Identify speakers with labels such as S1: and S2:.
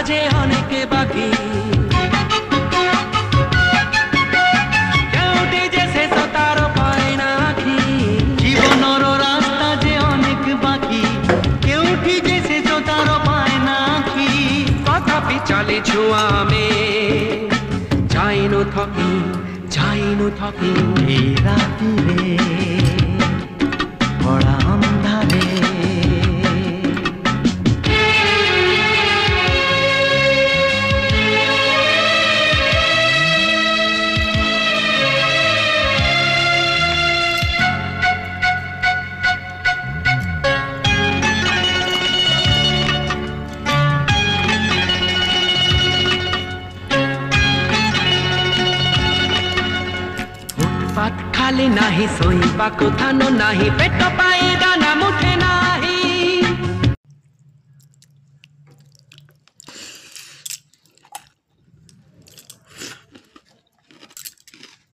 S1: যে অনেক বাকি কেউটি যে শেষ তার পায় না আখি জীবনর রাস্তা যে অনেক বাকি কেউটি যে শেষ তার পায় না আখি তথাপি চালিছু আমি যাইনু থকি এই রাতিরে বড়া অন্ধারে खाली नाही सोईबा कोठानो नाही पेट पाई दाना मुठे ना